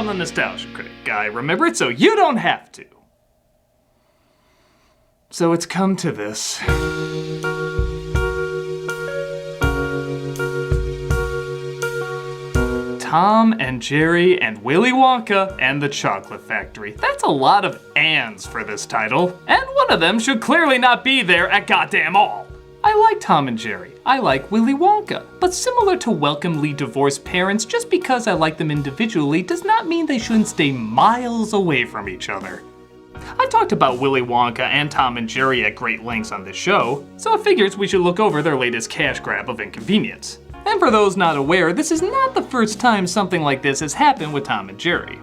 I'm the nostalgia critic guy, remember it, so you don't have to. So it's come to this. Tom and Jerry and Willy Wonka and the Chocolate Factory. That's a lot of ands for this title, and one of them should clearly not be there at goddamn all. I like Tom and Jerry. I like Willy Wonka. But similar to welcomely divorced parents, just because I like them individually does not mean they shouldn't stay miles away from each other. I've talked about Willy Wonka and Tom and Jerry at great lengths on this show, so it figures we should look over their latest cash grab of inconvenience. And for those not aware, this is not the first time something like this has happened with Tom and Jerry.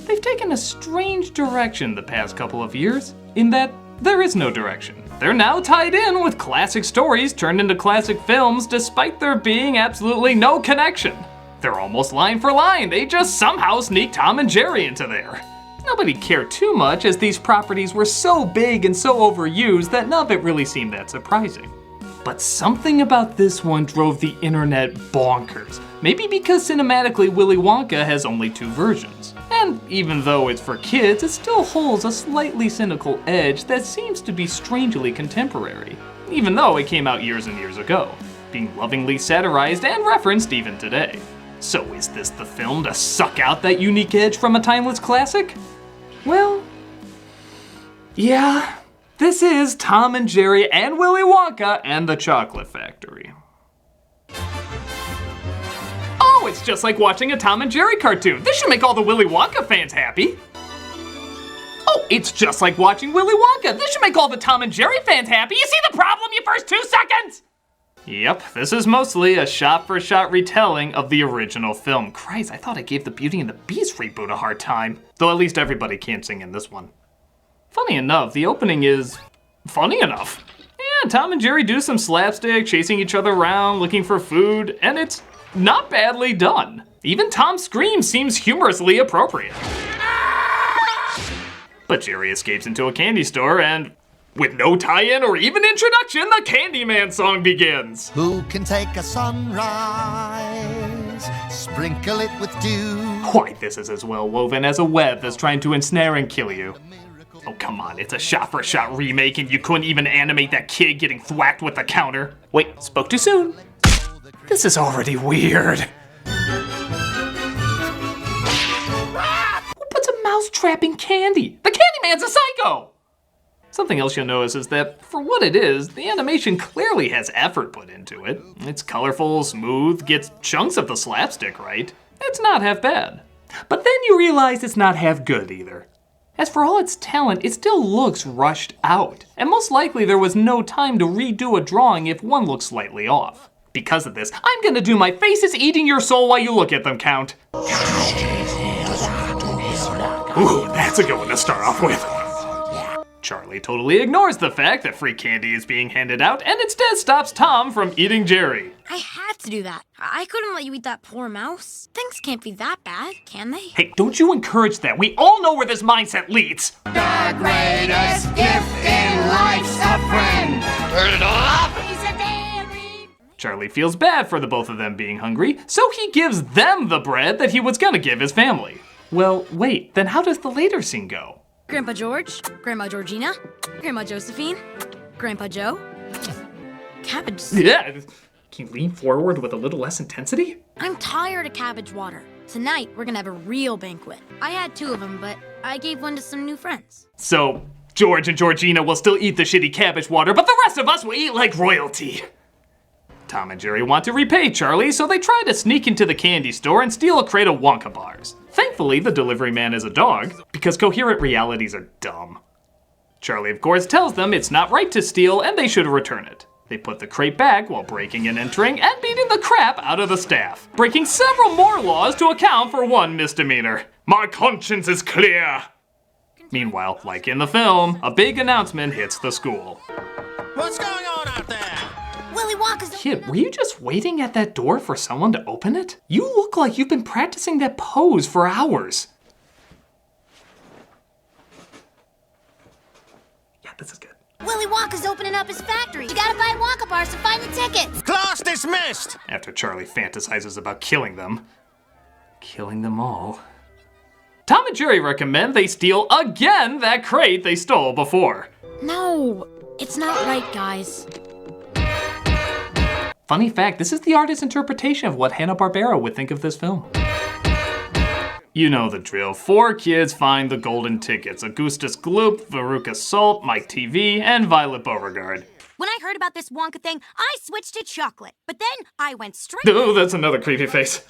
They've taken a strange direction the past couple of years, in that there is no direction. They're now tied in with classic stories turned into classic films despite there being absolutely no connection. They're almost line for line, they just somehow sneaked Tom and Jerry into there. Nobody cared too much as these properties were so big and so overused that none of it really seemed that surprising. But something about this one drove the internet bonkers. Maybe because cinematically Willy Wonka has only 2 versions. And even though it's for kids, it still holds a slightly cynical edge that seems to be strangely contemporary. Even though it came out years and years ago, being lovingly satirized and referenced even today. So is this the film to suck out that unique edge from a timeless classic? Well, yeah. This is Tom and Jerry and Willy Wonka and the Chocolate Factory. Oh, it's just like watching a Tom and Jerry cartoon. This should make all the Willy Wonka fans happy. Oh, it's just like watching Willy Wonka. This should make all the Tom and Jerry fans happy. You see the problem, you first 2 seconds? Yep, this is mostly a shot-for-shot retelling of the original film. Christ, I thought I gave the Beauty and the Beast reboot a hard time. Though at least everybody can't sing in this one. Funny enough, the opening is funny enough. Yeah, Tom and Jerry do some slapstick, chasing each other around, looking for food, and it's not badly done. Even Tom's scream seems humorously appropriate. But Jerry escapes into a candy store and, with no tie-in or even introduction, the Candyman song begins. Who can take a sunrise, sprinkle it with dew? Why, this is as well woven as a web that's trying to ensnare and kill you. Oh, come on, it's a shot-for-shot remake and you couldn't even animate that kid getting thwacked with the counter. Wait, spoke too soon. This is already weird. Who puts a mouse trap in candy? The Candyman's a psycho! Something else you'll notice is that, for what it is, the animation clearly has effort put into it. It's colorful, smooth, gets chunks of the slapstick right. It's not half bad. But then you realize it's not half good either. As for all its talent, it still looks rushed out, and most likely there was no time to redo a drawing if one looks slightly off. Because of this, I'm gonna do my faces eating your soul while you look at them count. Ooh, that's a good one to start off with. Charlie totally ignores the fact that free candy is being handed out and instead stops Tom from eating Jerry. I had to do that. I couldn't let you eat that poor mouse. Things can't be that bad, can they? Hey, don't you encourage that. We all know where this mindset leads. The greatest gift in life's a friend. Turn it off! Charlie feels bad for the both of them being hungry, so he gives them the bread that he was gonna give his family. Well, wait, then how does the later scene go? Grandpa George, Grandma Georgina, Grandma Josephine, Grandpa Joe, cabbage. Yeah, can you lean forward with a little less intensity? I'm tired of cabbage water. Tonight, we're gonna have a real banquet. I had 2 of them, but I gave one to some new friends. So, George and Georgina will still eat the shitty cabbage water, but the rest of us will eat like royalty. Tom and Jerry want to repay Charlie, so they try to sneak into the candy store and steal a crate of Wonka bars. Thankfully, the delivery man is a dog, because coherent realities are dumb. Charlie, of course, tells them it's not right to steal and they should return it. They put the crate back while breaking and entering and beating the crap out of the staff, breaking several more laws to account for one misdemeanor. My conscience is clear. Meanwhile, like in the film, a big announcement hits the school. What's going on out there? Willy Wonka's... Kid, were you just waiting at that door for someone to open it? You look like you've been practicing that pose for hours. Yeah, this is good. Willy Wonka's opening up his factory. You gotta buy Wonka bars to find the tickets. Class dismissed! After Charlie fantasizes about killing them. Killing them all. Tom and Jerry recommend they steal again that crate they stole before. No, it's not right, guys. Funny fact, this is the artist's interpretation of what Hanna-Barbera would think of this film. You know the drill. 4 kids find the golden tickets. Augustus Gloop, Veruca Salt, Mike TV, and Violet Beauregard. When I heard about this Wonka thing, I switched to chocolate. But then I went straight... Oh, that's another creepy face.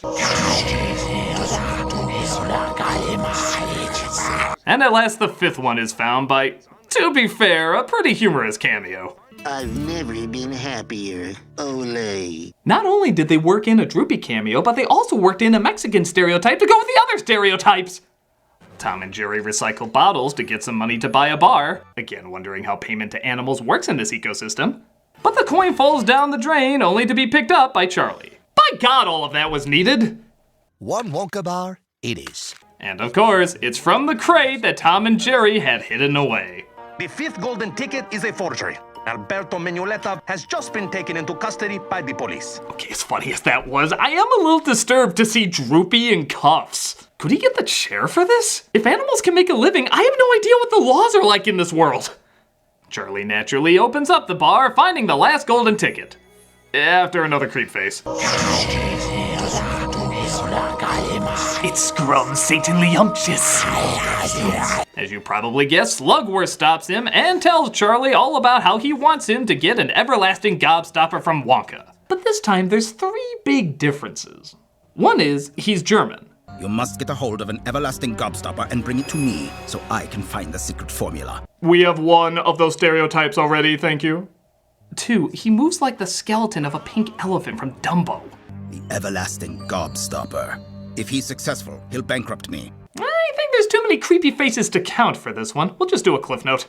And at last, the 5th one is found by, to be fair, a pretty humorous cameo. I've never been happier. Ole. Not only did they work in a droopy cameo, but they also worked in a Mexican stereotype to go with the other stereotypes. Tom and Jerry recycle bottles to get some money to buy a bar, again wondering how payment to animals works in this ecosystem. But the coin falls down the drain, only to be picked up by Charlie. By God, all of that was needed. 1 Wonka bar, it is. And of course, it's from the crate that Tom and Jerry had hidden away. The 5th golden ticket is a forgery. Alberto Menuleta has just been taken into custody by the police. Okay, as funny as that was, I am a little disturbed to see Droopy in cuffs. Could he get the chair for this? If animals can make a living, I have no idea what the laws are like in this world. Charlie naturally opens up the bar, finding the last golden ticket. After another creep face. It's Scrum Satan Leumptious. As you probably guessed, Slugworth stops him and tells Charlie all about how he wants him to get an everlasting gobstopper from Wonka. But this time there's 3 big differences. One is, he's German. You must get a hold of an everlasting gobstopper and bring it to me so I can find the secret formula. We have one of those stereotypes already, thank you. 2, he moves like the skeleton of a pink elephant from Dumbo. The everlasting gobstopper. If he's successful, he'll bankrupt me. I think there's too many creepy faces to count for this one. We'll just do a cliff note.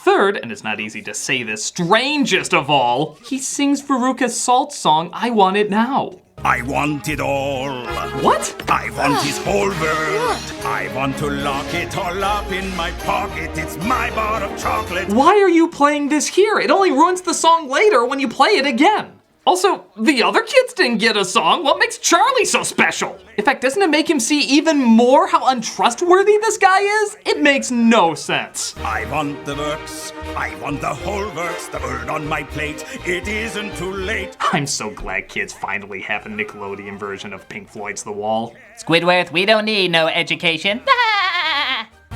Third, and it's not easy to say this, strangest of all, he sings Veruca Salt's song, I Want It Now. I want it all. What? I want his whole world. I want to lock it all up in my pocket. It's my bar of chocolate. Why are you playing this here? It only ruins the song later when you play it again. Also, the other kids didn't get a song. What makes Charlie so special? In fact, doesn't it make him see even more how untrustworthy this guy is? It makes no sense. I want the works. I want the whole works. The world on my plate. It isn't too late. I'm so glad kids finally have a Nickelodeon version of Pink Floyd's The Wall. Squidward, we don't need no education.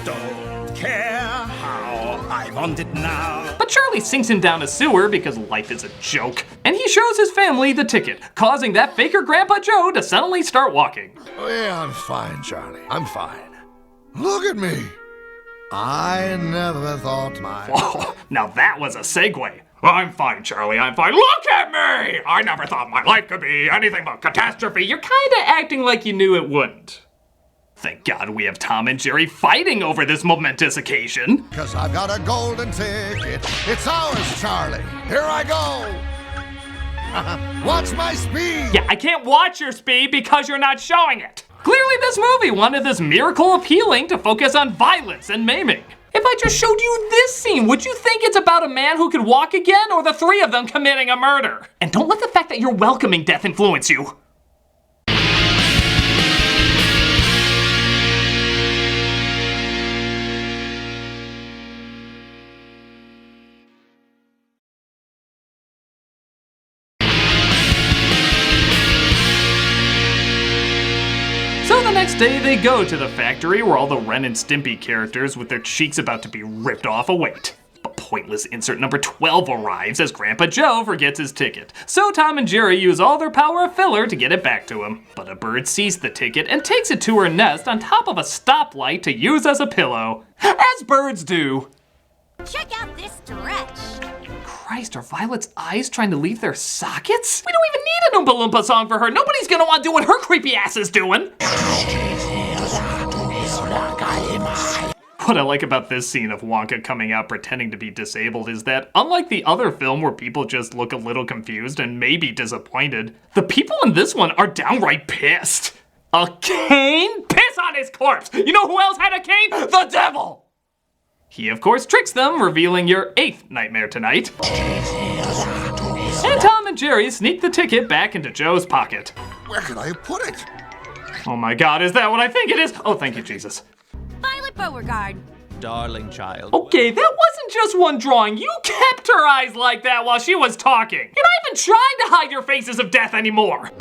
Don't care how. I want it now. But Charlie sinks him down a sewer because life is a joke, and he shows his family the ticket, causing that faker Grandpa Joe to suddenly start walking. Oh, yeah, I'm fine, Charlie. I'm fine. Look at me. I never thought my... Oh, now that was a segue. I'm fine, Charlie, I'm fine. Look at me! I never thought my life could be anything but catastrophe. You're kinda acting like you knew it wouldn't. Thank God we have Tom and Jerry fighting over this momentous occasion. Because I've got a golden ticket. It's ours, Charlie. Here I go. Watch my speed. Yeah, I can't watch your speed because you're not showing it. Clearly this movie wanted this miracle of healing to focus on violence and maiming. If I just showed you this scene, would you think it's about a man who could walk again or the 3 of them committing a murder? And don't let the fact that you're welcoming death influence you. Next day, they go to the factory where all the Ren and Stimpy characters with their cheeks about to be ripped off await. But pointless insert number 12 arrives as Grandpa Joe forgets his ticket. So Tom and Jerry use all their power of filler to get it back to him. But a bird sees the ticket and takes it to her nest on top of a stoplight to use as a pillow. As birds do. Check out this stretch. Christ, are Violet's eyes trying to leave their sockets? We don't even need an Oompa Loompa song for her. Nobody's gonna want to do what her creepy ass is doing. What I like about this scene of Wonka coming out pretending to be disabled is that, unlike the other film where people just look a little confused and maybe disappointed, the people in this one are downright pissed. A cane? Piss on his corpse! You know who else had a cane? The devil! He, of course, tricks them, revealing your 8th nightmare tonight. And Tom and and Jerry sneak the ticket back into Joe's pocket. Where could I have put it? Oh my God, is that what I think it is? Oh, thank you, Jesus. Violet Beauregard. Darling child. Okay, that wasn't just one drawing. You kept her eyes like that while she was talking. You're not even trying to hide your faces of death anymore.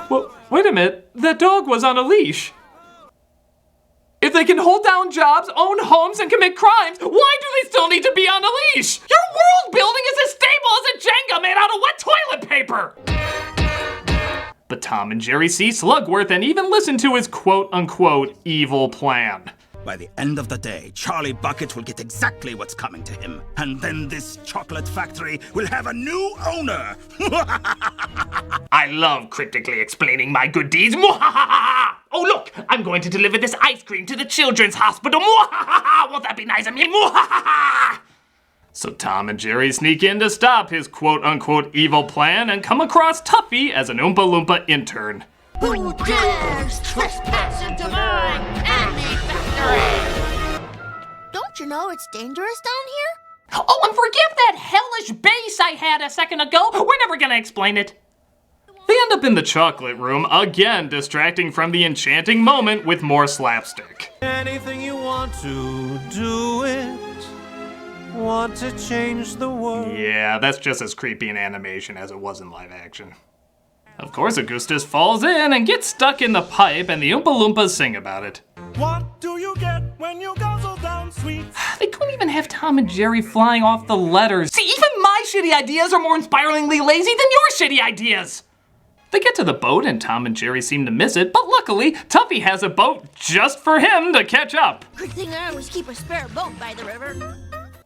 Well, wait a minute. That dog was on a leash. If they can hold down jobs, own homes, and commit crimes, why do they still need to be on a leash? Your world building is as stable as a Jenga made out of wet toilet paper! But Tom and Jerry see Slugworth and even listen to his quote-unquote evil plan. By the end of the day, Charlie Bucket will get exactly what's coming to him. And then this chocolate factory will have a new owner. I love cryptically explaining my good deeds. Oh, look, I'm going to deliver this ice cream to the children's hospital. Won't that be nice of me? So Tom and Jerry sneak in to stop his quote-unquote evil plan and come across Tuffy as an Oompa Loompa intern. Who dares trespass into my Annie factory? Don't you know it's dangerous down here? Oh, and forgive that hellish bass I had a second ago. We're never gonna explain it. They end up in the chocolate room, again distracting from the enchanting moment with more slapstick. Anything you want to do it. Want to change the world. Yeah, that's just as creepy in animation as it was in live action. Of course, Augustus falls in and gets stuck in the pipe, and the Oompa Loompas sing about it. What do you get when you guzzle down sweets? They couldn't even have Tom and Jerry flying off the letters. See, even my shitty ideas are more inspiringly lazy than your shitty ideas! They get to the boat, and Tom and Jerry seem to miss it, but luckily, Tuffy has a boat just for him to catch up. Good thing I always keep a spare boat by the river.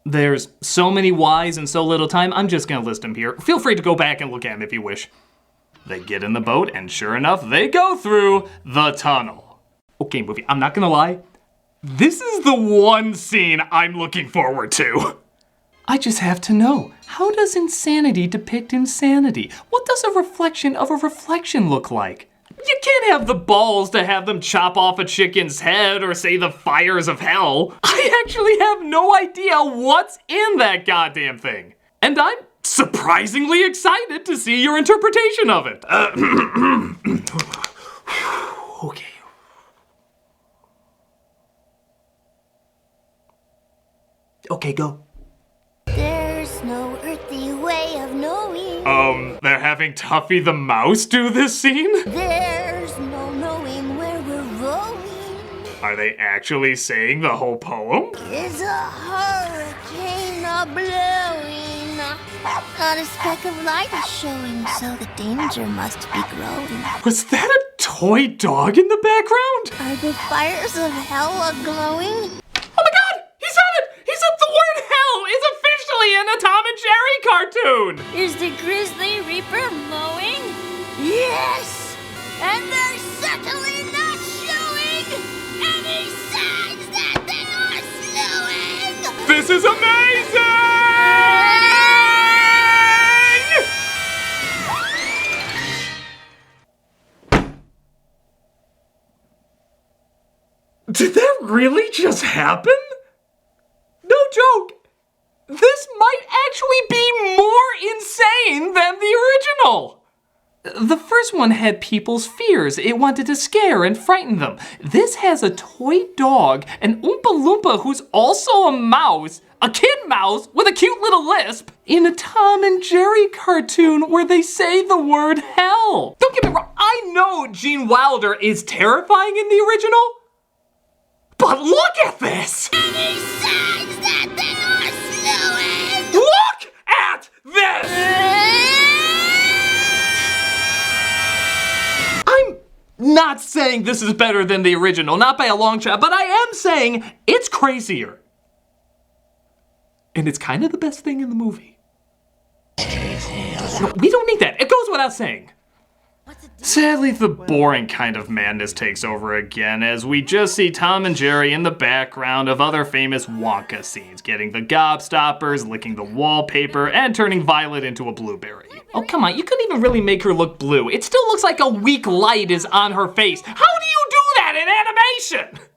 There's so many whys in so little time, I'm just gonna list them here. Feel free to go back and look at them if you wish. They get in the boat, and sure enough, they go through the tunnel. Okay, movie, I'm not gonna lie. This is the one scene I'm looking forward to. I just have to know, how does insanity depict insanity? What does a reflection of a reflection look like? You can't have the balls to have them chop off a chicken's head or say the fires of hell. I actually have no idea what's in that goddamn thing. And I'm surprisingly excited to see your interpretation of it. Okay. Okay, go. There's no earthly way of knowing. They're having Tuffy the mouse do this scene? There's no knowing where we're going. Are they actually saying the whole poem? Is a hurricane a-blowing? Not a speck of light is showing, so the danger must be growing. Was that a toy dog in the background? Are the fires of hell a-glowing? Oh my God! He said it! He said the word hell is officially in a Tom and Jerry cartoon! Is the grizzly reaper mowing? Yes! And they're certainly not showing any signs that they are slowing! This is amazing! Did that really just happen? No joke. This might actually be more insane than the original. The first one had people's fears. It wanted to scare and frighten them. This has a toy dog, an Oompa Loompa who's also a mouse, a kid mouse with a cute little lisp, in a Tom and Jerry cartoon where they say the word hell. Don't get me wrong, I know Gene Wilder is terrifying in the original, but look at this! Any signs that they are slowing? Look at this! I'm not saying this is better than the original, not by a long shot, but I am saying it's crazier. And it's kind of the best thing in the movie. No, we don't need that. It goes without saying. Sadly, the boring kind of madness takes over again as we just see Tom and Jerry in the background of other famous Wonka scenes, getting the gobstoppers, licking the wallpaper, and turning Violet into a blueberry. Oh, come on, you couldn't even really make her look blue. It still looks like a weak light is on her face. How do you do that in animation?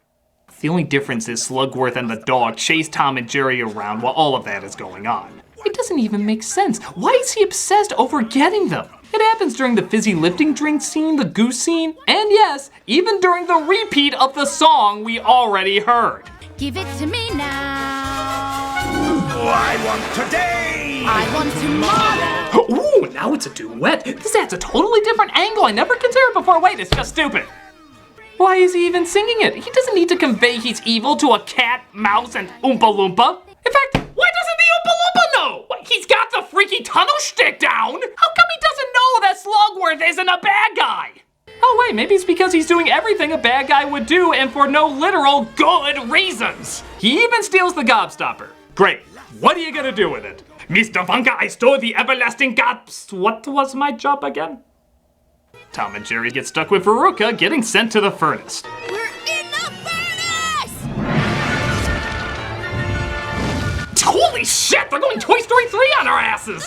The only difference is Slugworth and the dog chase Tom and Jerry around while all of that is going on. It doesn't even make sense. Why is he obsessed over getting them? It happens during the fizzy lifting drink scene, the goose scene, and yes, even during the repeat of the song we already heard. Give it to me now. I want today! I want tomorrow. Ooh, now it's a duet. This adds a totally different angle I never considered before. Wait, it's just stupid. Why is he even singing it? He doesn't need to convey he's evil to a cat, mouse, and Oompa Loompa. In fact, why doesn't the Oompa Loompa know? What, he's got the freaky tunnel shtick down. How come he doesn't know that Slugworth isn't a bad guy? Oh wait, maybe it's because he's doing everything a bad guy would do and for no literal good reasons. He even steals the gobstopper. Great, what are you gonna do with it? Mr. Wonka, I stole the everlasting gobs. What was my job again? Tom and Jerry get stuck with Veruca, getting sent to the furnace. We're in the furnace! Holy shit, they're going Toy Story 3 on our asses!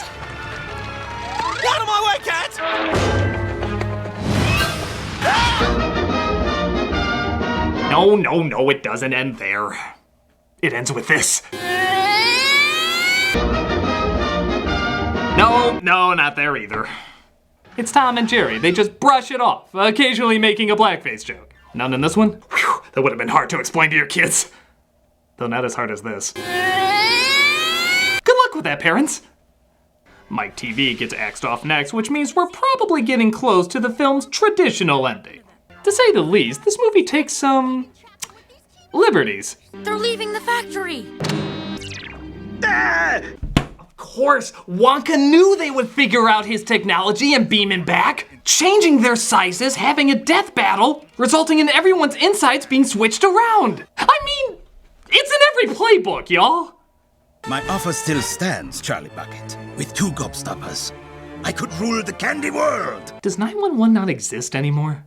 Out of my way, cat! No, it doesn't end there. It ends with this. No, not there either. It's Tom and Jerry. They just brush it off, occasionally making a blackface joke. None in this one? Whew, that would have been hard to explain to your kids. Though not as hard as this. Good luck with that, parents. Mike TV gets axed off next, which means we're probably getting close to the film's traditional ending. To say the least, this movie takes some liberties. They're leaving the factory. Of course, Wonka knew they would figure out his technology and beam him back, changing their sizes, having a death battle, resulting in everyone's insides being switched around. I mean, it's in every playbook, y'all. My offer still stands, Charlie Bucket. With 2 gobstoppers, I could rule the candy world. Does 911 not exist anymore?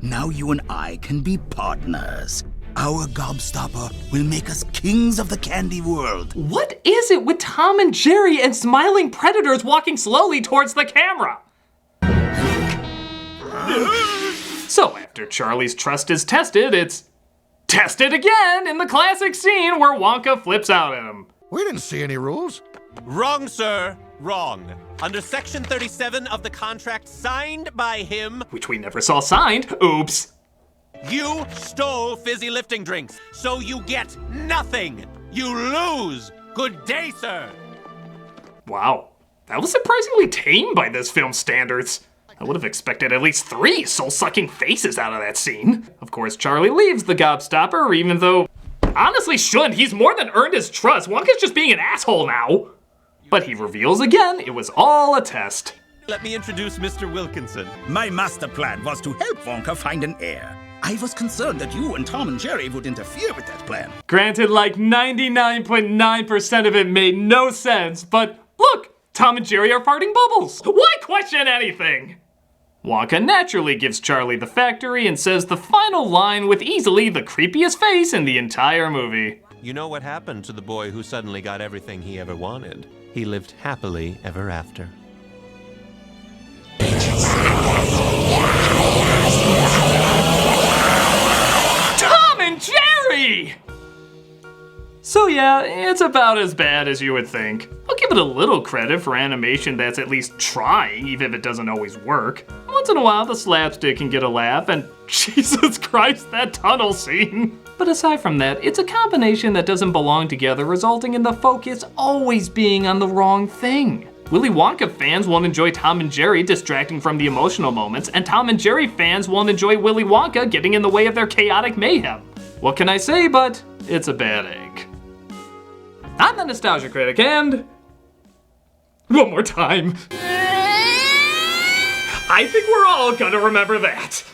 Now you and I can be partners. Our gobstopper will make us kings of the candy world. What is it with Tom and Jerry and smiling predators walking slowly towards the camera? So after Charlie's trust is tested, it's tested again in the classic scene where Wonka flips out at him. We didn't see any rules. Wrong, sir. Wrong. Under Section 37 of the contract signed by him, Which we never saw signed. Oops. you stole fizzy lifting drinks, so you get nothing. You lose. Good day, sir. Wow, that was surprisingly tame by this film's standards. I would have expected at least 3 soul-sucking faces out of that scene. Of course, Charlie leaves the gobstopper, even though, honestly shouldn't. He's more than earned his trust. Wonka's just being an asshole now. But he reveals again, it was all a test. Let me introduce Mr. Wilkinson. My master plan was to help Wonka find an heir. I was concerned that you and Tom and Jerry would interfere with that plan. Granted, like 99.9% of it made no sense, but look, Tom and Jerry are farting bubbles. Why question anything? Wonka naturally gives Charlie the factory and says the final line with easily the creepiest face in the entire movie. You know what happened to the boy who suddenly got everything he ever wanted? He lived happily ever after. Tom and Jerry! So yeah, it's about as bad as you would think. I'll give it a little credit for animation that's at least trying, even if it doesn't always work. Once in a while, the slapstick can get a laugh, and Jesus Christ, that tunnel scene. But aside from that, it's a combination that doesn't belong together, resulting in the focus always being on the wrong thing. Willy Wonka fans won't enjoy Tom and Jerry distracting from the emotional moments, and Tom and Jerry fans won't enjoy Willy Wonka getting in the way of their chaotic mayhem. What can I say but it's a bad egg. I'm the Nostalgia Critic, and one more time. I think we're all gonna remember that.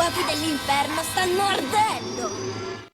fuochi dell'inferno stanno ardendo!